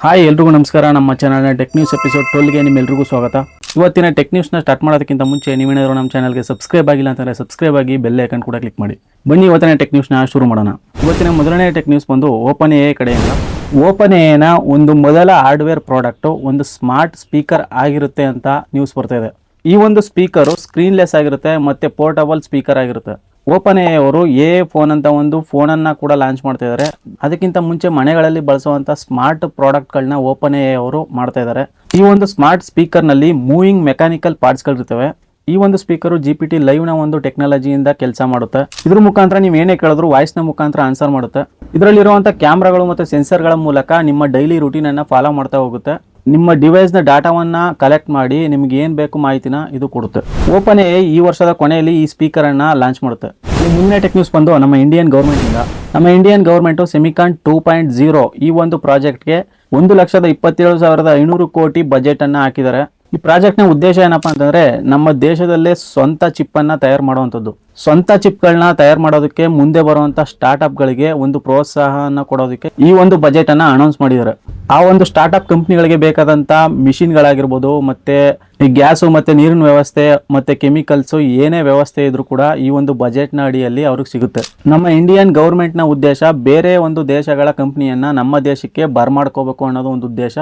Hi ಎಲ್ರಿಗೂ ನಮಸ್ಕಾರ. ನಮ್ಮ ಚಾನಲ್ನ ಟೆಕ್ ನ್ಯೂಸ್ ಎಪಿಸೋಡ್ 12ಗೆ ನಿಮ್ಮೆಲ್ರಿಗೂ ಸ್ವಾಗತ. ಇವತ್ತಿನ ಟೆಕ್ ನ್ಯೂಸ್ನ ಸ್ಟಾರ್ಟ್ ಮಾಡೋದಕ್ಕಿಂತ ಮುಂಚೆ ನೀವೇನಾದರೂ ನಮ್ಮ ಚಾನಲ್ಗೆ ಸಬ್ಸ್ಕ್ರೈಬ್ ಆಗಿಲ್ಲ ಅಂತಂದರೆ ಸಬ್ಸ್ಕ್ರೈಬ್ ಆಗಿ ಬೆಲ್ ಐಕನ್ ಕೂಡ ಕ್ಲಿಕ್ ಮಾಡಿ. ಬನ್ನಿ ಇವತ್ತಿನ ಟೆಕ್ ನ್ಯೂಸ್ನ ಶುರು ಮಾಡೋಣ. ಇವತ್ತಿನ ಮೊದಲನೇ ಟೆಕ್ ನ್ಯೂಸ್ ಬಂದು ಓಪನ್ ಎಐ ಕಡೆಯಿಂದ. ಓಪನ್ ಎಐನ ಒಂದು ಮೊದಲ ಹಾರ್ಡ್ವೇರ್ ಪ್ರಾಡಕ್ಟು ಒಂದು ಸ್ಮಾರ್ಟ್ ಸ್ಪೀಕರ್ ಆಗಿರುತ್ತೆ ಅಂತ ನ್ಯೂಸ್ ಬರ್ತಾ ಇದೆ. ಈ ಒಂದು ಸ್ಪೀಕರು ಸ್ಕ್ರೀನ್ಲೆಸ್ ಆಗಿರುತ್ತೆ ಮತ್ತು ಪೋರ್ಟಬಲ್ ಸ್ಪೀಕರ್ ಆಗಿರುತ್ತೆ. ಓಪನ್ ಎಐ ಅವರು ಫೋನ್ ಅಂತ ಒಂದು ಫೋನನ್ನು ಕೂಡ ಲಾಂಚ್ ಮಾಡ್ತಾ ಇದ್ದಾರೆ. ಅದಕ್ಕಿಂತ ಮುಂಚೆ ಮನೆಗಳಲ್ಲಿ ಬಳಸುವಂಥ ಸ್ಮಾರ್ಟ್ ಪ್ರಾಡಕ್ಟ್ಗಳನ್ನ ಓಪನ್ ಎಐ ಅವರು ಮಾಡ್ತಾ ಇದ್ದಾರೆ. ಈ ಒಂದು ಸ್ಮಾರ್ಟ್ ಸ್ಪೀಕರ್ನಲ್ಲಿ ಮೂವಿಂಗ್ ಮೆಕ್ಯಾನಿಕಲ್ ಪಾರ್ಟ್ಸ್ಗಳಿರ್ತವೆ. ಈ ಒಂದು ಸ್ಪೀಕರು GPT ಲೈವ್ನ ಒಂದು ಟೆಕ್ನಾಲಜಿಯಿಂದ ಕೆಲಸ ಮಾಡುತ್ತೆ. ಇದ್ರ ಮುಖಾಂತರ ನೀವು ಏನೇ ಕೇಳಿದ್ರು ವಾಯ್ಸ್ನ ಮುಖಾಂತರ ಆನ್ಸರ್ ಮಾಡುತ್ತೆ. ಇದರಲ್ಲಿರುವಂಥ ಕ್ಯಾಮ್ರಾಗಳು ಮತ್ತು ಸೆನ್ಸರ್ಗಳ ಮೂಲಕ ನಿಮ್ಮ ಡೈಲಿ ರೂಟೀನನ್ನು ಫಾಲೋ ಮಾಡ್ತಾ ಹೋಗುತ್ತೆ. ನಿಮ್ಮ ಡಿವೈಸ್ನ ಡಾಟಾವನ್ನು ಕಲೆಕ್ಟ್ ಮಾಡಿ ನಿಮ್ಗೆ ಏನು ಬೇಕು ಮಾಹಿತಿನ ಇದು ಕೊಡುತ್ತೆ. ಓಪನ್ ಎಐ ಈ ವರ್ಷದ ಕೊನೆಯಲ್ಲಿ ಈ ಸ್ಪೀಕರನ್ನು ಲಾಂಚ್ ಮಾಡುತ್ತೆ. ಮುಂದಿನ ಟೆಕ್ ನ್ಯೂಸ್ ಬಂದು ನಮ್ಮ ಇಂಡಿಯನ್ ಗೌರ್ಮೆಂಟಿಂದ. ನಮ್ಮ ಇಂಡಿಯನ್ ಗೌರ್ಮೆಂಟು ಸೆಮಿಕಾನ್ 2.0 ಈ ಒಂದು ಪ್ರಾಜೆಕ್ಟ್ಗೆ 1,27,500 ಕೋಟಿ ಬಜೆಟನ್ನು ಹಾಕಿದ್ದಾರೆ. ಈ ಪ್ರಾಜೆಕ್ಟ್ನ ಉದ್ದೇಶ ಏನಪ್ಪಾ ಅಂತಂದರೆ ನಮ್ಮ ದೇಶದಲ್ಲೇ ಸ್ವಂತ ಚಿಪ್ಪನ್ನು ತಯಾರು ಮಾಡುವಂಥದ್ದು. ಸ್ವಂತ ಚಿಪ್ಗಳನ್ನ ತಯಾರು ಮಾಡೋದಕ್ಕೆ ಮುಂದೆ ಬರುವಂಥ ಸ್ಟಾರ್ಟಪ್ಗಳಿಗೆ ಒಂದು ಪ್ರೋತ್ಸಾಹನ ಕೊಡೋದಕ್ಕೆ ಈ ಒಂದು ಬಜೆಟನ್ನು ಅನೌನ್ಸ್ ಮಾಡಿದ್ದಾರೆ. ಆ ಒಂದು ಸ್ಟಾರ್ಟಪ್ ಕಂಪ್ನಿಗಳಿಗೆ ಬೇಕಾದಂಥ ಮಿಷಿನ್ಗಳಾಗಿರ್ಬೋದು, ಮತ್ತು ಈ ಗ್ಯಾಸು ಮತ್ತು ನೀರಿನ ವ್ಯವಸ್ಥೆ ಮತ್ತು ಕೆಮಿಕಲ್ಸು ಏನೇ ವ್ಯವಸ್ಥೆ ಇದ್ರೂ ಕೂಡ ಈ ಒಂದು ಬಜೆಟ್ನ ಅಡಿಯಲ್ಲಿ ಅವ್ರಿಗೆ ಸಿಗುತ್ತೆ. ನಮ್ಮ ಇಂಡಿಯನ್ ಗೌರ್ಮೆಂಟ್ನ ಉದ್ದೇಶ ಬೇರೆ ಒಂದು ದೇಶಗಳ ಕಂಪ್ನಿಯನ್ನು ನಮ್ಮ ದೇಶಕ್ಕೆ ಬರ್ಮಾಡ್ಕೋಬೇಕು ಅನ್ನೋದು ಒಂದು ಉದ್ದೇಶ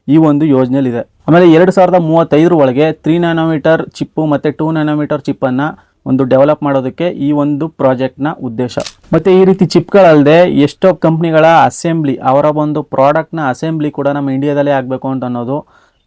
ಈ ಒಂದು ಯೋಜನೆಯಲ್ಲಿದೆ. ಆಮೇಲೆ 2035 ಒಳಗೆ 3 ನ್ಯಾನೋಮೀಟರ್ ಚಿಪ್ಪು ಮತ್ತು 2 ನ್ಯಾನೋಮೀಟರ್ ಚಿಪ್ಪನ್ನು ಒಂದು ಡೆವಲಪ್ ಮಾಡೋದಕ್ಕೆ ಈ ಒಂದು ಪ್ರಾಜೆಕ್ಟ್ನ ಉದ್ದೇಶ. ಮತ್ತು ಈ ರೀತಿ ಚಿಪ್ಗಳಲ್ಲದೆ ಎಷ್ಟೋ ಕಂಪ್ನಿಗಳ ಅಸೆಂಬ್ಲಿ, ಅವರ ಒಂದು ಪ್ರಾಡಕ್ಟ್ನ ಅಸೆಂಬ್ಲಿ ಕೂಡ ನಮ್ಮ ಇಂಡಿಯಾದಲ್ಲೇ ಆಗಬೇಕು ಅಂತ ಅನ್ನೋದು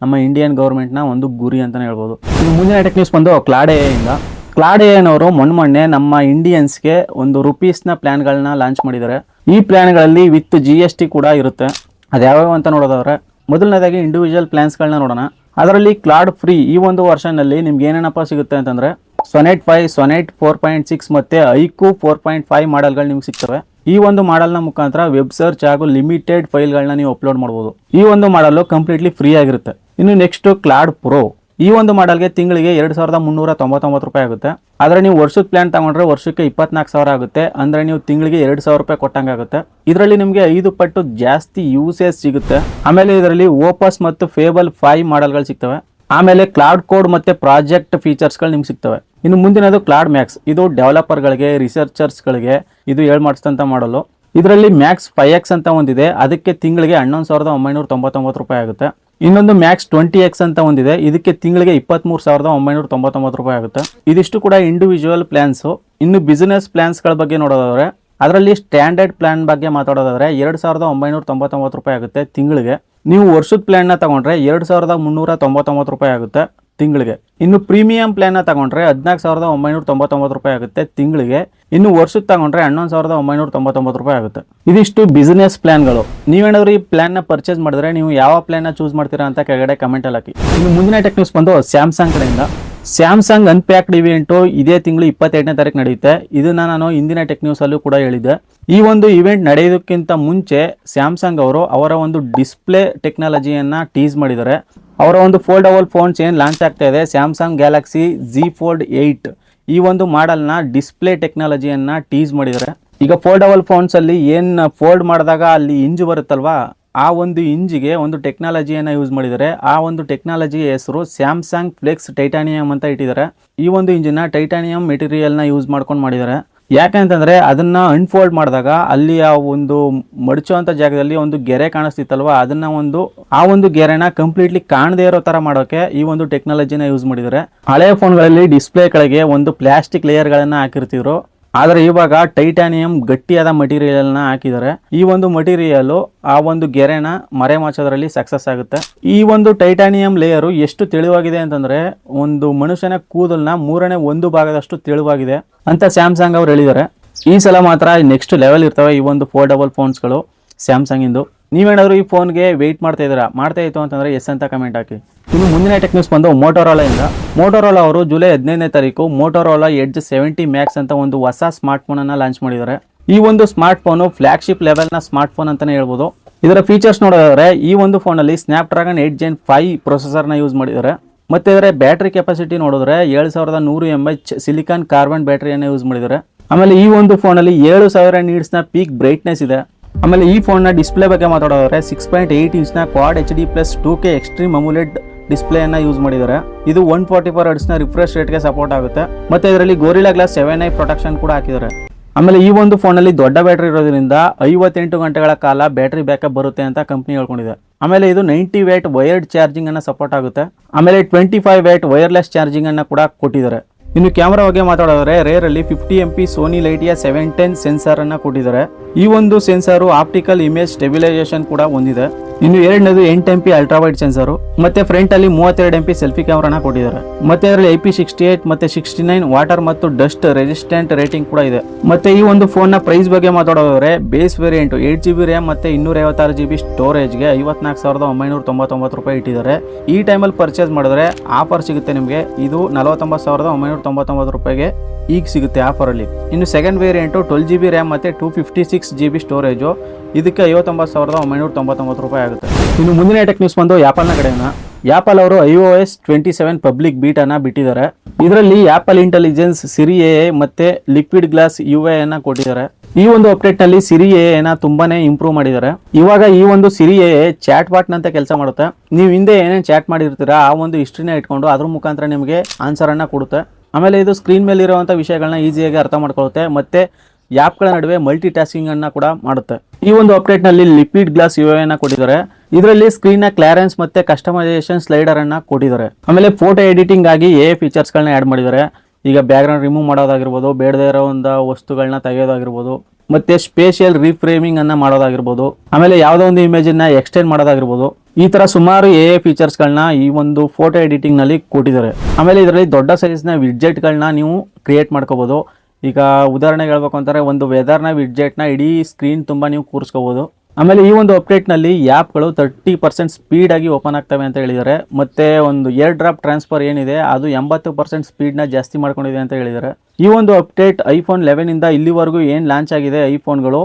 ನಮ್ಮ ಇಂಡಿಯನ್ ಗೌರ್ಮೆಂಟ್ನ ಒಂದು ಗುರಿ ಅಂತಲೇ ಹೇಳ್ಬೋದು. ಇನ್ನು ಮುಂದಿನ ಟೆಕ್ ನ್ಯೂಸ್ ಬಂದು ಕ್ಲಾಡ್ ಎಐಯಿಂದ. ಕ್ಲಾಡ್ ಎಐನವರು ಮೊನ್ನೆ ನಮ್ಮ ಇಂಡಿಯನ್ಸ್ಗೆ ಒಂದು ರುಪೀಸ್ನ ಪ್ಲ್ಯಾನ್ಗಳನ್ನ ಲಾಂಚ್ ಮಾಡಿದ್ದಾರೆ. ಈ ಪ್ಲ್ಯಾನ್ಗಳಲ್ಲಿ ವಿತ್ GST ಕೂಡ ಇರುತ್ತೆ. ಅದು ಯಾವ್ಯಾವ ಅಂತ ನೋಡೋದಾದ್ರೆ, ಮೊದಲನೇದಾಗಿ ಇಂಡಿವಿಜುವಲ್ ಪ್ಲ್ಯಾನ್ಸ್ಗಳನ್ನ ನೋಡೋಣ. ಅದರಲ್ಲಿ ಕ್ಲಾಡ್ ಫ್ರೀ ಈ ಒಂದು ವರ್ಷನಲ್ಲಿ ನಿಮ್ಗೆ ಏನೇನಪ್ಪ ಸಿಗುತ್ತೆ ಅಂತಂದರೆ ಸೊನೆಟ್ 5, ಸೊನೆಟ್ 4.6 ಮತ್ತು ಐಕ್ಯೂ 4.5 ಮಾಡೆಲ್ಗಳು ನಿಮ್ಗೆ ಸಿಗ್ತವೆ. ಈ ಒಂದು ಮಾಡೆಲ್ನ ಮುಖಾಂತರ ವೆಬ್ ಸರ್ಚ್ ಹಾಗೂ ಲಿಮಿಟೆಡ್ ಫೈಲ್ಗಳನ್ನ ನೀವು ಅಪ್ಲೋಡ್ ಮಾಡ್ಬೋದು. ಈ ಒಂದು ಮಾಡಲು ಕಂಪ್ಲೀಟ್ಲಿ ಫ್ರೀ ಆಗಿರುತ್ತೆ. ಇನ್ನು ನೆಕ್ಸ್ಟ್ ಕ್ಲಾಡ್ ಪ್ರೋ. ಈ ಒಂದು ಮಾಡೆಲ್ಗೆ ತಿಂಗಳಿಗೆ 2,399 ರೂಪಾಯಿ ಆಗುತ್ತೆ. ಆದರೆ ನೀವು ವರ್ಷದ ಪ್ಲಾನ್ ತಗೊಂಡ್ರೆ ವರ್ಷಕ್ಕೆ 24,000 ಆಗುತ್ತೆ. ಅಂದರೆ ನೀವು ತಿಂಗಳಿಗೆ 2,000 ರೂಪಾಯಿ ಕೊಟ್ಟಂಗಾಗುತ್ತೆ. ಇದರಲ್ಲಿ ನಿಮಗೆ 5 ಪಟ್ಟು ಜಾಸ್ತಿ ಯೂಸೇಜ್ ಸಿಗುತ್ತೆ. ಆಮೇಲೆ ಇದರಲ್ಲಿ ಓಪಸ್ ಮತ್ತು ಫೇಬಲ್ 5 ಮಾಡೆಲ್ಗಳು ಸಿಗ್ತವೆ. ಆಮೇಲೆ ಕ್ಲೌಡ್ ಕೋಡ್ ಮತ್ತು ಪ್ರಾಜೆಕ್ಟ್ ಫೀಚರ್ಸ್ಗಳು ನಿಮ್ಗೆ ಸಿಗ್ತವೆ. ಇನ್ನು ಮುಂದಿನದು ಕ್ಲಾಡ್ ಮ್ಯಾಕ್ಸ್. ಇದು ಡೆವಲಪರ್ಗಳಿಗೆ, ರಿಸರ್ಚರ್ಸ್ಗಳಿಗೆ ಇದು ಹೇಳ್ಮಾಡಿಸ್ತಂತ ಮಾಡಲು. ಇದರಲ್ಲಿ ಮ್ಯಾಕ್ಸ್ 5X ಅಂತ ಒಂದಿದೆ. ಅದಕ್ಕೆ ತಿಂಗಳಿಗೆ 11,999 ರೂಪಾಯಿ ಆಗುತ್ತೆ. ಇನ್ನೊಂದು ಮ್ಯಾಕ್ಸ್ 20X ಅಂತ ಒಂದಿದೆ. ಇದಕ್ಕೆ ತಿಂಗಳಿಗೆ 23,999 ರೂಪಾಯಿ ಆಗುತ್ತೆ. ಇದಿಷ್ಟು ಕೂಡ ಇಂಡಿವಿಜುವಲ್ ಪ್ಲಾನ್ಸು. ಇನ್ನು ಬಿಸಿನೆಸ್ ಪ್ಲಾನ್ಸ್ಗಳ ಬಗ್ಗೆ ನೋಡೋದಾದ್ರೆ, ಅದರಲ್ಲಿ ಸ್ಟ್ಯಾಂಡರ್ಡ್ ಪ್ಲಾನ್ ಬಗ್ಗೆ ಮಾತಾಡೋದಾದ್ರೆ 2,999 ರೂಪಾಯಿ ಆಗುತ್ತೆ ತಿಂಗಳಿಗೆ. ನೀವು ವರ್ಷದ ಪ್ಲಾನ್ನ ತಗೊಂಡ್ರೆ 2,399 ರೂಪಾಯಿ ಆಗುತ್ತೆ ತಿಂಗಳಿಗೆ. ಇನ್ನು ಪ್ರೀಮಿಯಂ ಪ್ಲಾನ್ನ ತಗೊಂಡ್ರೆ 14,999 ರೂಪಾಯಿ ಆಗುತ್ತೆ ತಿಂಗಳಿಗೆ. ಇನ್ನು ವರ್ಷದ ತಗೊಂಡ್ರೆ 11,999 ರೂಪಾಯಿ ಆಗುತ್ತೆ. ಇದಿಷ್ಟು ಬಿಸಿನೆಸ್ ಪ್ಲಾನ್ಗಳು. ನೀವೇನಾದ್ರು ಈ ಪ್ಲಾನ್ನ ಪರ್ಚೇಸ್ ಮಾಡಿದ್ರೆ ನೀವು ಯಾವ ಪ್ಲಾನ್ನ ಚೂಸ್ ಮಾಡ್ತೀರಾ ಅಂತ ಕೆಳಗಡೆ ಕಮೆಂಟಲ್ಲಿ ಹಾಕಿ. ಇನ್ನು ಮುಂದಿನ ಟೆಕ್ ನ್ಯೂಸ್ ಬಂದು ಸ್ಯಾಮ್ಸಂಗ್ ಕಡೆಯಿಂದ. ಸ್ಯಾಮ್ಸಂಗ್ ಅನ್ಪ್ಯಾಕ್ಡ್ ಇವೆಂಟು ಇದೇ ತಿಂಗಳು 28ನೇ ತಾರೀಕು ನಡೆಯುತ್ತೆ. ಇದನ್ನು ನಾನು ಹಿಂದಿನ ಟೆಕ್ ನ್ಯೂಸಲ್ಲೂ ಕೂಡ ಹೇಳಿದ್ದೆ. ಈ ಒಂದು ಇವೆಂಟ್ ನಡೆಯೋದಕ್ಕಿಂತ ಮುಂಚೆ ಸ್ಯಾಮ್ಸಂಗ್ ಅವರು ಅವರ ಒಂದು ಡಿಸ್ಪ್ಲೇ ಟೆಕ್ನಾಲಜಿಯನ್ನು ಟೀಸ್ ಮಾಡಿದ್ದಾರೆ. ಅವರ ಒಂದು ಫೋಲ್ಡಬಲ್ ಫೋನ್ಸ್ ಏನು ಲಾಂಚ್ ಆಗ್ತಾ ಇದೆ, ಸ್ಯಾಮ್ಸಂಗ್ ಗ್ಯಾಲಕ್ಸಿ Z Fold 8 ಈ ಒಂದು ಮಾಡೆಲ್ನ ಡಿಸ್ಪ್ಲೇ ಟೆಕ್ನಾಲಜಿಯನ್ನು ಟೀಸ್ ಮಾಡಿದ್ದಾರೆ. ಈಗ ಫೋಲ್ಡಬಲ್ ಫೋನ್ಸಲ್ಲಿ ಏನು ಫೋಲ್ಡ್ ಮಾಡಿದಾಗ ಅಲ್ಲಿ ಇಂಜ್ ಬರುತ್ತಲ್ವಾ, ಆ ಒಂದು ಇಂಜಿಗೆ ಒಂದು ಟೆಕ್ನಾಲಜಿಯನ್ನು ಯೂಸ್ ಮಾಡಿದ್ದಾರೆ. ಆ ಒಂದು ಟೆಕ್ನಾಲಜಿ ಹೆಸರು ಸ್ಯಾಮ್ಸಂಗ್ ಫ್ಲೆಕ್ಸ್ ಟೈಟಾನಿಯಂ ಅಂತ ಇಟ್ಟಿದ್ದಾರೆ. ಈ ಒಂದು ಇಂಜಿನ ಟೈಟಾನಿಯಂ ಮೆಟೀರಿಯಲ್ನ ಯೂಸ್ ಮಾಡ್ಕೊಂಡು ಮಾಡಿದ್ದಾರೆ. ಯಾಕೆಂತಂದರೆ ಅದನ್ನು ಅನ್ಫೋಲ್ಡ್ ಮಾಡಿದಾಗ ಅಲ್ಲಿ ಆ ಒಂದು ಮಡಚುವಂಥ ಜಾಗದಲ್ಲಿ ಒಂದು ಗೆರೆ ಕಾಣಿಸ್ತಿತ್ತಲ್ವ, ಅದನ್ನು ಆ ಒಂದು ಗೆರೆನ ಕಂಪ್ಲೀಟ್ಲಿ ಕಾಣದೇ ಇರೋ ಥರ ಮಾಡೋಕ್ಕೆ ಈ ಒಂದು ಟೆಕ್ನಾಲಜಿನ ಯೂಸ್ ಮಾಡಿದ್ದಾರೆ. ಹಳೆಯ ಫೋನ್ಗಳಲ್ಲಿ ಡಿಸ್ಪ್ಲೇ ಕೆಳಗೆ ಒಂದು ಪ್ಲಾಸ್ಟಿಕ್ ಲೇಯರ್ಗಳನ್ನು ಹಾಕಿರ್ತಿದ್ರು. ಆದರೆ ಇವಾಗ ಟೈಟಾನಿಯಂ ಗಟ್ಟಿಯಾದ ಮಟೀರಿಯಲ್ನ ಹಾಕಿದ್ದಾರೆ. ಈ ಒಂದು ಮಟೀರಿಯಲು ಆ ಒಂದು ಗೆರೆನ ಮರೆಮಾಚೋದ್ರಲ್ಲಿ ಸಕ್ಸಸ್ ಆಗುತ್ತೆ. ಈ ಒಂದು ಟೈಟಾನಿಯಂ ಲೇಯರು ಎಷ್ಟು ತೆಳುವಾಗಿದೆ ಅಂತಂದರೆ ಒಂದು ಮನುಷ್ಯನ ಕೂದಲನ್ನ 1/3 ಭಾಗದಷ್ಟು ತೆಳುವಾಗಿದೆ ಅಂತ ಸ್ಯಾಮ್ಸಂಗ್ ಅವ್ರು ಹೇಳಿದ್ದಾರೆ. ಈ ಸಲ ಮಾತ್ರ ನೆಕ್ಸ್ಟ್ ಲೆವೆಲ್ ಇರ್ತವೆ ಈ ಒಂದು ಫೋಲ್ಡಬಲ್ ಫೋನ್ಸ್ಗಳು ಸ್ಯಾಮ್ಸಂಗಿಂದು. ನೀವೇನಾದರೂ ಈ ಫೋನ್ಗೆ ವೆಯ್ಟ್ ಮಾಡ್ತಾ ಇತ್ತು ಅಂತಂದರೆ ಎಸ್ ಅಂತ ಕಮೆಂಟ್ ಹಾಕಿ. ಇನ್ನು ಮುಂದಿನ ಟೆಕ್ ನ್ಯೂಸ್ ಬಂದು ಮೋಟೋರೋಲಾಯಿಂದ. ಮೋಟೋರೋಲಾ ಅವರು ಜುಲೈ 15ನೇ ತಾರೀಕು ಮೋಟೋರೋಲಾ ಎಡ್ಜ್ 70 ಮ್ಯಾಕ್ಸ್ ಅಂತ ಒಂದು ಹೊಸ ಸ್ಮಾರ್ಟ್ ಫೋನನ್ನು ಲಾಂಚ್ ಮಾಡಿದ್ದಾರೆ. ಈ ಒಂದು ಸ್ಮಾರ್ಟ್ ಫೋನು ಫ್ಲಾಗ್ಶಿಪ್ ಲೆವೆಲ್ನ ಸ್ಮಾರ್ಟ್ ಫೋನ್ ಅಂತಲೇ ಹೇಳ್ಬೋದು. ಇದರ ಫೀಚರ್ಸ್ ನೋಡೋದಾದ್ರೆ ಈ ಒಂದು ಫೋನಲ್ಲಿ ಸ್ನ್ಯಾಪ್ಡ್ರ್ಯಾಗನ್ 8 Gen 5 ಪ್ರೊಸೆಸರ್ನ ಯೂಸ್ ಮಾಡಿದ್ದಾರೆ. ಮತ್ತು ಇದರ ಬ್ಯಾಟ್ರಿ ಕೆಪಾಸಿಟಿ ನೋಡಿದ್ರೆ 7100 mAh ಸಿಲಿಕಾನ್ ಕಾರ್ಬನ್ ಬ್ಯಾಟ್ರಿಯನ್ನು ಯೂಸ್ ಮಾಡಿದ್ದಾರೆ. ಆಮೇಲೆ ಈ ಒಂದು ಫೋನಲ್ಲಿ 7000 ನೀಟ್ಸ್ನ ಪೀಕ್ ಬ್ರೈಟ್ನೆಸ್ ಇದೆ. ಆಮೇಲೆ ಈ ಫೋನ್ನ ಡಿಸ್ಪ್ಲೇ ಬಗ್ಗೆ ಮಾತಾಡೋದ್ರೆ 6.8 ಇಂಚ್ನ quad HD+ 2K extreme AMOLED ಡಿಸ್ಪ್ಲೇಯನ್ನು ಯೂಸ್ ಮಾಡಿದ್ದಾರೆ. ಇದು 144 ಹರ್ಟ್ಸ್ನ ರಿಫ್ರೆಶ್ ರೇಟ್ಗೆ ಸಪೋರ್ಟ್ ಆಗುತ್ತೆ. ಮತ್ತು ಇದರಲ್ಲಿ ಗೋರಿಲ್ಲಾ ಗ್ಲಾಸ್ 7i ಪ್ರೊಟೆಕ್ಷನ್ ಕೂಡ ಹಾಕಿದ್ದಾರೆ. ಆಮೇಲೆ ಈ ಒಂದು ಫೋನಲ್ಲಿ ದೊಡ್ಡ ಬ್ಯಾಟ್ರಿ ಇರೋದ್ರಿಂದ 58 ಗಂಟೆಗಳ ಕಾಲ ಬ್ಯಾಟ್ರಿ ಬ್ಯಾಕಪ್ ಬರುತ್ತೆ ಅಂತ ಕಂಪ್ನಿ ಹೇಳ್ಕೊಂಡಿದೆ. ಆಮೇಲೆ ಇದು 90 ವ್ಯಾಟ್ ವೈರ್ಡ್ ಚಾರ್ಜಿಂಗ್ ಅನ್ನು ಸಪೋರ್ಟ್ ಆಗುತ್ತೆ. ಆಮೇಲೆ 25 ವ್ಯಾಟ್ ವೈರ್ಲೆಸ್ ಚಾರ್ಜಿಂಗ್ ಅನ್ನು ಕೂಡ ಕೊಟ್ಟಿದ್ದಾರೆ. ಇನ್ನು ಕ್ಯಾಮ್ರಾ ಬಗ್ಗೆ ಮಾತಾಡೋದ್ರೆ ರೇರ್ ಅಲ್ಲಿ 50 MP ಸೋನಿ ಲೈಟಿಯಾ 710 ಸೆನ್ಸಾರ್ ಅನ್ನ ಕೊಟ್ಟಿದ್ದಾರೆ. ಈ ಒಂದು ಸೆನ್ಸಾರು ಆಪ್ಟಿಕಲ್ ಇಮೇಜ್ ಸ್ಟೆಬಿಲೈಸೇಷನ್ ಕೂಡ ಹೊಂದಿದೆ. ಇನ್ನು ಎರಡನೇದು 8 MP ಅಲ್ಟ್ರಾ ವೈಡ್ ಸೆನ್ಸಾರು ಮತ್ತೆ ಫ್ರಂಟ್ ಅಲ್ಲಿ 32 MP ಸೆಲ್ಫಿ ಕ್ಯಾಮ್ರಾನ ಕೊಟ್ಟಿದ್ದಾರೆ. ಮತ್ತೆ ಇದರಲ್ಲಿ IP68 ಮತ್ತೆ 69 ವಾಟರ್ ಮತ್ತು ಡಸ್ಟ್ ರೆಸಿಸ್ಟೆಂಟ್ ರೇಟಿಂಗ್ ಕೂಡ ಇದೆ. ಮತ್ತೆ ಈ ಒಂದು ಫೋನ್ ನ ಪ್ರೈಸ್ ಬಗ್ಗೆ ಮಾತಾಡೋದ್ರೆ ಬೇಸ್ ವೇರಿಯಂಟ್ 8GB ರ್ಯಾಮ್ ಮತ್ತೆ 256GB ಸ್ಟೋರೇಜ್ಗೆ 54,999 ರೂಪಾಯಿ ಇಟ್ಟಿದ್ದಾರೆ. ಈ ಟೈಮಲ್ಲಿ ಪರ್ಚೇಸ್ ಮಾಡಿದ್ರೆ ಆಫರ್ ಸಿಗುತ್ತೆ ನಿಮಗೆ. ಇದು 49,999 ರೂಪಾಯಿಗೆ ಈಗ ಸಿಗುತ್ತೆ ಆಫರ್ ಅಲ್ಲಿ. ಇನ್ನು ಸೆಕೆಂಡ್ ವೇರಿಯಂಟ್ 12GB ರ್ಯಾಮ್ ಮತ್ತೆ 256GB ಸ್ಟೋರೇಜು, ಇದಕ್ಕೆ 59,999 ರೂಪಾಯಿ ಆಗುತ್ತೆ. ಇನ್ನು ಮುಂದಿನ ಟೆಕ್ ನ್ಯೂಸ್ ಬಂದು ಆಪಲ್ನ ಕಡೆಯಿಂದ. ಆಪಲ್ ಅವರು iOS 27 ಪಬ್ಲಿಕ್ ಬೀಟಾನ ಬಿಟ್ಟಿದ್ದಾರೆ. ಇದರಲ್ಲಿ ಆಪಲ್ ಇಂಟೆಲಿಜೆನ್ಸ್, ಸಿರಿ AI ಮತ್ತೆ ಲಿಕ್ವಿಡ್ ಗ್ಲಾಸ್ UI ಅನ್ನ ಕೊಟ್ಟಿದ್ದಾರೆ. ಈ ಒಂದು ಅಪ್ಡೇಟ್ ನಲ್ಲಿ ಸಿರಿ AI ನ ತುಂಬಾನೇ ಇಂಪ್ರೂವ್ ಮಾಡಿದ್ದಾರೆ. ಇವಾಗ ಈ ಒಂದು ಸಿರಿ AI ಚಾಟ್ ಬಾಟ್ ನಂತೆ ಕೆಲಸ ಮಾಡುತ್ತೆ. ನೀವು ಹಿಂದೆ ಏನೇನು ಚಾಟ್ ಮಾಡಿರ್ತೀರಾ ಆ ಒಂದು ಹಿಸ್ಟ್ರಿನ ಇಟ್ಕೊಂಡು ಅದ್ರ ಮುಖಾಂತರ ನಿಮಗೆ ಆನ್ಸರ್ ಅನ್ನ ಕೊಡುತ್ತೆ. ಆಮೇಲೆ ಇದು ಸ್ಕ್ರೀನ್ ಮೇಲೆ ಇರುವಂಥ ವಿಷಯಗಳನ್ನ ಈಸಿಯಾಗಿ ಅರ್ಥ ಮಾಡ್ಕೊಳ್ಳುತ್ತೆ ಮತ್ತೆ ಆ್ಯಪ್ಗಳ ನಡುವೆ ಮಲ್ಟಿ ಟಾಸ್ಕಿಂಗ್ ಅನ್ನ ಕೂಡ ಮಾಡುತ್ತೆ. ಈ ಒಂದು ಅಪ್ಡೇಟ್ ನಲ್ಲಿ ಲಿಕ್ವಿಡ್ ಗ್ಲಾಸ್ UI ಅನ್ನ ಕೊಟ್ಟಿದ್ದಾರೆ. ಇದರಲ್ಲಿ ಸ್ಕ್ರೀನ್ ನ ಕ್ಲಿಯರೆನ್ಸ್ ಮತ್ತೆ ಕಸ್ಟಮೈಸೇಷನ್ ಸ್ಲೈಡರ್ ಅನ್ನ ಕೊಟ್ಟಿದ್ದಾರೆ. ಆಮೇಲೆ ಫೋಟೋ ಎಡಿಟಿಂಗ್ ಆಗಿ AI ಫೀಚರ್ಸ್ ಗಳನ್ನ ಆಡ್ ಮಾಡಿದ್ದಾರೆ. ಈಗ ಬ್ಯಾಕ್ ಗ್ರೌಂಡ್ ರಿಮೂವ್ ಮಾಡೋದಾಗಿರ್ಬೋದು, ಬೇಡದೇ ಇರೋ ಒಂದು ವಸ್ತುಗಳನ್ನ ತೆಗೆಯೋದಾಗಿರ್ಬೋದು, ಮತ್ತೆ ಸ್ಪೇಷಿಯಲ್ ರೀಫ್ರೇಮಿಂಗ್ ಅನ್ನ ಮಾಡೋದಾಗಿರ್ಬೋದು, ಆಮೇಲೆ ಯಾವುದೋ ಒಂದು ಇಮೇಜ್ ಅನ್ನ ಎಕ್ಸ್ಟೆಂಡ್ ಮಾಡೋದಾಗಿರ್ಬೋದು, ಈ ತರ ಸುಮಾರು AI ಫೀಚರ್ಸ್ ಗಳನ್ನ ಈ ಒಂದು ಫೋಟೋ ಎಡಿಟಿಂಗ್ ನಲ್ಲಿ ಕೊಟ್ಟಿದ್ದಾರೆ. ಆಮೇಲೆ ಇದರಲ್ಲಿ ದೊಡ್ಡ ಸೈಜ್ ನ ವಿಡ್ಜೆಟ್ ಗಳನ್ನ ನೀವು ಕ್ರಿಯೇಟ್ ಮಾಡ್ಕೋಬಹುದು. ಈಗ ಉದಾಹರಣೆಗೆ ಹೇಳ್ಬೇಕು ಅಂತಾರೆ, ಒಂದು ವೆದರ್ನ ವಿಡ್ಜೆಟ್ ನ ಇಡೀ ಸ್ಕ್ರೀನ್ ತುಂಬಾ ನೀವು ಕೂರಿಸ್ಕೋಬಹುದು. ಆಮೇಲೆ ಈ ಒಂದು ಅಪ್ಡೇಟ್ ನಲ್ಲಿ ಆ್ಯಪ್ಗಳು 30% ಸ್ಪೀಡ್ ಆಗಿ ಓಪನ್ ಆಗ್ತವೆ ಅಂತ ಹೇಳಿದ್ದಾರೆ. ಮತ್ತೆ ಒಂದು ಏರ್ ಡ್ರಾಪ್ ಟ್ರಾನ್ಸ್ಫರ್ ಏನಿದೆ ಅದು 80% ಸ್ಪೀಡ್ನ ಜಾಸ್ತಿ ಮಾಡ್ಕೊಂಡಿದೆ ಅಂತ ಹೇಳಿದ್ದಾರೆ. ಈ ಒಂದು ಅಪ್ಡೇಟ್ iPhone 11 ಇಂದ ಇಲ್ಲಿವರೆಗೂ ಏನು ಲಾಂಚ್ ಆಗಿದೆ ಐಫೋನ್ಗಳು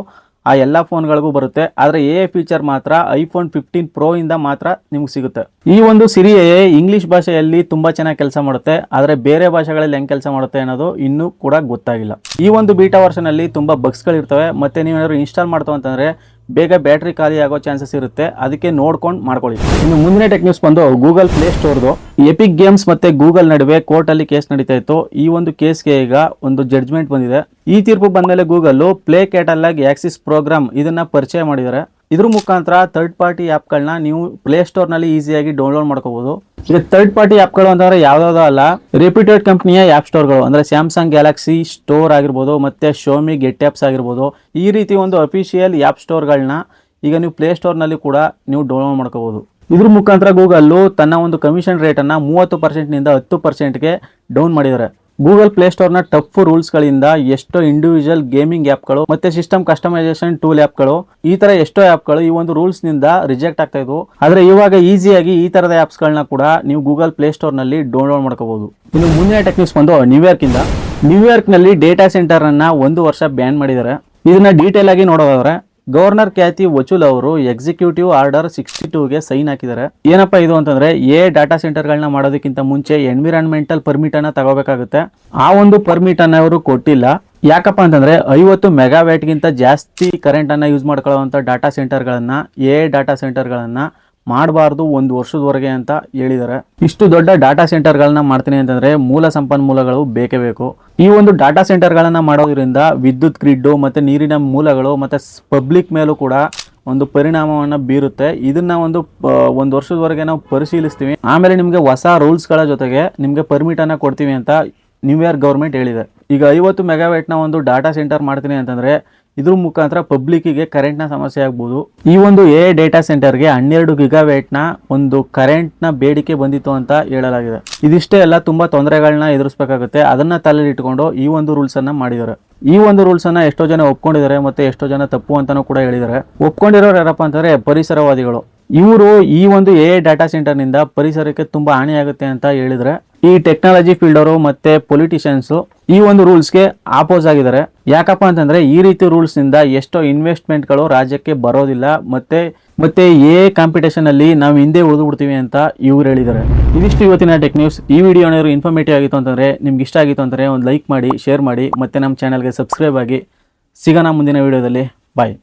ಆ ಎಲ್ಲ ಫೋನ್ಗಳಿಗೂ ಬರುತ್ತೆ. ಆದರೆ AI ಫೀಚರ್ ಮಾತ್ರ iPhone 15 Pro ಇಂದ ಮಾತ್ರ ನಿಮ್ಗೆ ಸಿಗುತ್ತೆ. ಈ ಒಂದು ಸಿರಿ AI ಇಂಗ್ಲಿಷ್ ಭಾಷೆಯಲ್ಲಿ ತುಂಬಾ ಚೆನ್ನಾಗಿ ಕೆಲಸ ಮಾಡುತ್ತೆ. ಆದರೆ ಬೇರೆ ಭಾಷೆಗಳಲ್ಲಿ ಹೆಂಗೆ ಕೆಲಸ ಮಾಡುತ್ತೆ ಅನ್ನೋದು ಇನ್ನೂ ಕೂಡ ಗೊತ್ತಾಗಿಲ್ಲ. ಈ ಒಂದು ಬೀಟಾ ವರ್ಷನ್ ಅಲ್ಲಿ ತುಂಬಾ ಬಗ್ಸ್ಗಳಿರ್ತವೆ. ಮತ್ತೆ ನೀವೇನಾದ್ರು ಇನ್ಸ್ಟಾಲ್ ಮಾಡ್ತೋ ಅಂತಂದ್ರೆ ಬೇಗ ಬ್ಯಾಟ್ರಿ ಖಾಲಿ ಆಗೋ ಚಾನ್ಸಸ್ ಇರುತ್ತೆ. ಅದಕ್ಕೆ ನೋಡ್ಕೊಂಡು ಮಾಡ್ಕೊಳ್ಳಿ. ಇನ್ನು ಮುಂದಿನ ಟೆಕ್ ನ್ಯೂಸ್ ಬಂದು ಗೂಗಲ್ ಪ್ಲೇ ಸ್ಟೋರ್ದು. ಎಪಿಕ್ ಗೇಮ್ಸ್ ಮತ್ತೆ ಗೂಗಲ್ ನಡುವೆ ಕೋರ್ಟ್ ಅಲ್ಲಿ ಕೇಸ್ ನಡೀತಾ ಇತ್ತು. ಈ ಒಂದು ಕೇಸ್ಗೆ ಈಗ ಒಂದು ಜಡ್ಜ್ಮೆಂಟ್ ಬಂದಿದೆ. ಈ ತೀರ್ಪು ಬಂದ್ಮೇಲೆ Google Play catalogue access programme ಇದನ್ನ ಪರಿಚಯ ಮಾಡಿದ್ದಾರೆ. ಇದ್ರ ಮುಖಾಂತರ ಥರ್ಡ್ ಪಾರ್ಟಿ ಆ್ಯಪ್ಗಳನ್ನ ನೀವು ಪ್ಲೇ ಸ್ಟೋರ್ನಲ್ಲಿ ಈಸಿಯಾಗಿ ಡೌನ್ಲೋಡ್ ಮಾಡ್ಕೋಬಹುದು. ಈಗ ಥರ್ಡ್ ಪಾರ್ಟಿ ಆ್ಯಪ್ಗಳು ಅಂತಂದ್ರೆ ಯಾವುದಾದ್ರು ಅಲ್ಲ, ರೆಪ್ಯೂಟೆಡ್ ಕಂಪ್ನಿಯ ಆ್ಯಪ್ ಸ್ಟೋರ್ಗಳು ಅಂದರೆ ಸ್ಯಾಮ್ಸಂಗ್ ಗ್ಯಾಲಕ್ಸಿ ಸ್ಟೋರ್ ಆಗಿರ್ಬೋದು, ಮತ್ತೆ ಶೋಮಿ ಗೆಟ್ ಆ್ಯಪ್ಸ್ ಆಗಿರ್ಬೋದು, ಈ ರೀತಿ ಒಂದು ಅಫಿಷಿಯಲ್ ಆ್ಯಪ್ ಸ್ಟೋರ್ಗಳನ್ನ ಈಗ ನೀವು ಪ್ಲೇ ಸ್ಟೋರ್ನಲ್ಲಿ ಕೂಡ ನೀವು ಡೌನ್ಲೋಡ್ ಮಾಡ್ಕೋಬಹುದು. ಇದ್ರ ಮುಖಾಂತರ ಗೂಗಲ್ಲು ತನ್ನ ಒಂದು ಕಮಿಷನ್ ರೇಟನ್ನು 30%ನಿಂದ 10%ಗೆ ಡೌನ್ ಮಾಡಿದ್ದಾರೆ. ಗೂಗಲ್ ಪ್ಲೇ ಸ್ಟೋರ್ನ ಟಫ್ ರೂಲ್ಸ್ಗಳಿಂದ ಎಷ್ಟೋ ಇಂಡಿವಿಜುವಲ್ ಗೇಮಿಂಗ್ ಆ್ಯಪ್ಗಳು ಮತ್ತೆ ಸಿಸ್ಟಮ್ ಕಸ್ಟಮೈಸೇಷನ್ ಟೂಲ್ ಆ್ಯಪ್ಗಳು, ಈ ಥರ ಎಷ್ಟೋ ಆ್ಯಪ್ಗಳು ಈ ಒಂದು ರೂಲ್ಸ್ನಿಂದ ರಿಜೆಕ್ಟ್ ಆಗ್ತಾ ಇದ್ವು. ಆದರೆ ಇವಾಗ ಈಸಿಯಾಗಿ ಈ ಥರದ ಆ್ಯಪ್ಸ್ಗಳನ್ನ ಕೂಡ ನೀವು ಗೂಗಲ್ ಪ್ಲೇ ಸ್ಟೋರ್ನಲ್ಲಿ ಡೌನ್ಲೋಡ್ ಮಾಡ್ಕೋಬಹುದು. ಇನ್ನು ಮುಂದಿನ ಟೆಕ್ನಿಕ್ಸ್ ಬಂದು ನ್ಯೂಯಾರ್ಕಿಂದ. ನ್ಯೂಯಾರ್ಕ್ನಲ್ಲಿ ಡೇಟಾ ಸೆಂಟರನ್ನು 1 ವರ್ಷ ಬ್ಯಾನ್ ಮಾಡಿದ್ದಾರೆ. ಇದನ್ನ ಡೀಟೇಲ್ ಆಗಿ ನೋಡೋದಾದ್ರೆ ಗವರ್ನರ್ ಕ್ಯಾಥಿ ವಚುಲ್ ಅವರು ಎಕ್ಸಿಕ್ಯೂಟಿವ್ ಆರ್ಡರ್ 62ಗೆ ಸೈನ್ ಹಾಕಿದ್ದಾರೆ. ಏನಪ್ಪಾ ಇದು ಅಂತಂದ್ರೆ ಡಾಟಾ ಸೆಂಟರ್ಗಳನ್ನ ಮಾಡೋದಕ್ಕಿಂತ ಮುಂಚೆ ಎನ್ವಿರಾನ್ಮೆಂಟಲ್ ಪರ್ಮಿಟ್ ಅನ್ನ ತಗೋಬೇಕಾಗುತ್ತೆ. ಆ ಒಂದು ಪರ್ಮಿಟ್ ಅನ್ನ ಅವರು ಕೊಟ್ಟಿಲ್ಲ. ಯಾಕಪ್ಪ ಅಂತಂದ್ರೆ 50 ಮೆಗಾವ್ಯಾಟ್ಗಿಂತ ಜಾಸ್ತಿ ಕರೆಂಟ್ ಅನ್ನ ಯೂಸ್ ಮಾಡ್ಕೊಳ್ಳುವಂತ ಡಾಟಾ ಸೆಂಟರ್ಗಳನ್ನ ಮಾಡಬಾರ್ದು 1 ವರ್ಷದವರೆಗೆ ಅಂತ ಹೇಳಿದ್ದಾರೆ. ಇಷ್ಟು ದೊಡ್ಡ ಡಾಟಾ ಸೆಂಟರ್ಗಳನ್ನ ಮಾಡ್ತೀನಿ ಅಂತಂದ್ರೆ ಮೂಲ ಸಂಪನ್ಮೂಲಗಳು ಬೇಕೇ ಬೇಕು. ಈ ಒಂದು ಡಾಟಾ ಸೆಂಟರ್ಗಳನ್ನ ಮಾಡೋದ್ರಿಂದ ವಿದ್ಯುತ್ ಗ್ರಿಡ್ ಮತ್ತೆ ನೀರಿನ ಮೂಲಗಳು ಮತ್ತೆ ಪಬ್ಲಿಕ್ ಮೇಲೂ ಕೂಡ ಒಂದು ಪರಿಣಾಮವನ್ನು ಬೀರುತ್ತೆ. ಇದನ್ನ ಒಂದು ವರ್ಷದವರೆಗೆ ನಾವು ಪರಿಶೀಲಿಸ್ತೀವಿ. ಆಮೇಲೆ ನಿಮಗೆ ಹೊಸ ರೂಲ್ಸ್ಗಳ ಜೊತೆಗೆ ನಿಮಗೆ ಪರ್ಮಿಟ್ ಅನ್ನ ಕೊಡ್ತೀವಿ ಅಂತ ನ್ಯೂಯಾರ್ಕ್ ಗೌರ್ಮೆಂಟ್ ಹೇಳಿದೆ. ಈಗ 50 ಮೆಗಾವ್ಯಾಟ್ನ ಒಂದು ಡಾಟಾ ಸೆಂಟರ್ ಮಾಡ್ತೀನಿ ಅಂತಂದ್ರೆ ಇದ್ರ ಮುಖಾಂತರ ಪಬ್ಲಿಕ್ಕಿಗೆ ಕರೆಂಟ್ನ ಸಮಸ್ಯೆ ಆಗ್ಬೋದು. ಈ ಒಂದು ಡೇಟಾ ಸೆಂಟರ್ಗೆ 12 ಗಿಗಾವ್ಯಾಟ್ನ ಒಂದು ಕರೆಂಟ್ನ ಬೇಡಿಕೆ ಬಂದಿತ್ತು ಅಂತ ಹೇಳಲಾಗಿದೆ. ಇದಿಷ್ಟೇ ಎಲ್ಲ ತುಂಬಾ ತೊಂದರೆಗಳನ್ನ ಎದುರಿಸಬೇಕಾಗುತ್ತೆ. ಅದನ್ನ ತಲೆಯಲ್ಲಿ ಇಟ್ಕೊಂಡು ಈ ಒಂದು ರೂಲ್ಸ್ ಅನ್ನ ಮಾಡಿದ್ದಾರೆ. ಈ ಒಂದು ರೂಲ್ಸ್ ಅನ್ನ ಎಷ್ಟೋ ಜನ ಒಪ್ಕೊಂಡಿದ್ದಾರೆ ಮತ್ತೆ ಎಷ್ಟೋ ಜನ ತಪ್ಪು ಅಂತಾನೂ ಕೂಡ ಹೇಳಿದ್ದಾರೆ. ಒಪ್ಕೊಂಡಿರೋರು ಯಾರಪ್ಪ ಅಂತಂದ್ರೆ ಪರಿಸರವಾದಿಗಳು. ಇವರು ಈ ಒಂದು ಡಾಟಾ ಸೆಂಟರ್ನಿಂದ ಪರಿಸರಕ್ಕೆ ತುಂಬಾ ಹಾನಿಯಾಗುತ್ತೆ ಅಂತ ಹೇಳಿದ್ರೆ, ಈ ಟೆಕ್ನಾಲಜಿ ಫೀಲ್ಡ್ ಅವರು ಮತ್ತೆ ಪೊಲಿಟಿಷಿಯನ್ಸ್ ಈ ಒಂದು ರೂಲ್ಸ್ಗೆ ಆಪೋಸ್ ಆಗಿದ್ದಾರೆ. ಯಾಕಪ್ಪ ಅಂತಂದ್ರೆ ಈ ರೀತಿ ರೂಲ್ಸ್ ನಿಂದ ಎಷ್ಟೋ ಇನ್ವೆಸ್ಟ್ಮೆಂಟ್ಗಳು ರಾಜ್ಯಕ್ಕೆ ಬರೋದಿಲ್ಲ. ಮತ್ತೆ ಕಾಂಪಿಟೇಷನ್ ಅಲ್ಲಿ ನಾವು ಹಿಂದೆ ಉಳಿದು ಬಿಡ್ತೀವಿ ಅಂತ ಇವ್ರು ಹೇಳಿದ್ದಾರೆ. ಇದಿಷ್ಟು ಇವತ್ತಿನ ಟೆಕ್ ನ್ಯೂಸ್. ಈ ವಿಡಿಯೋ ಏನಾದ್ರು ಇನ್ಫಾರ್ಮೇಟಿವ್ ಆಗಿತ್ತು ಅಂತಂದ್ರೆ, ನಿಮ್ಗೆ ಇಷ್ಟ ಆಗಿತ್ತು ಅಂತಂದ್ರೆ ಒಂದು ಲೈಕ್ ಮಾಡಿ, ಶೇರ್ ಮಾಡಿ, ಮತ್ತೆ ನಮ್ಮ ಚಾನಲ್ಗೆ ಸಬ್ಸ್ಕ್ರೈಬ್ ಆಗಿ. ಸಿಗೋಣ ಮುಂದಿನ ವಿಡಿಯೋದಲ್ಲಿ. ಬಾಯ್.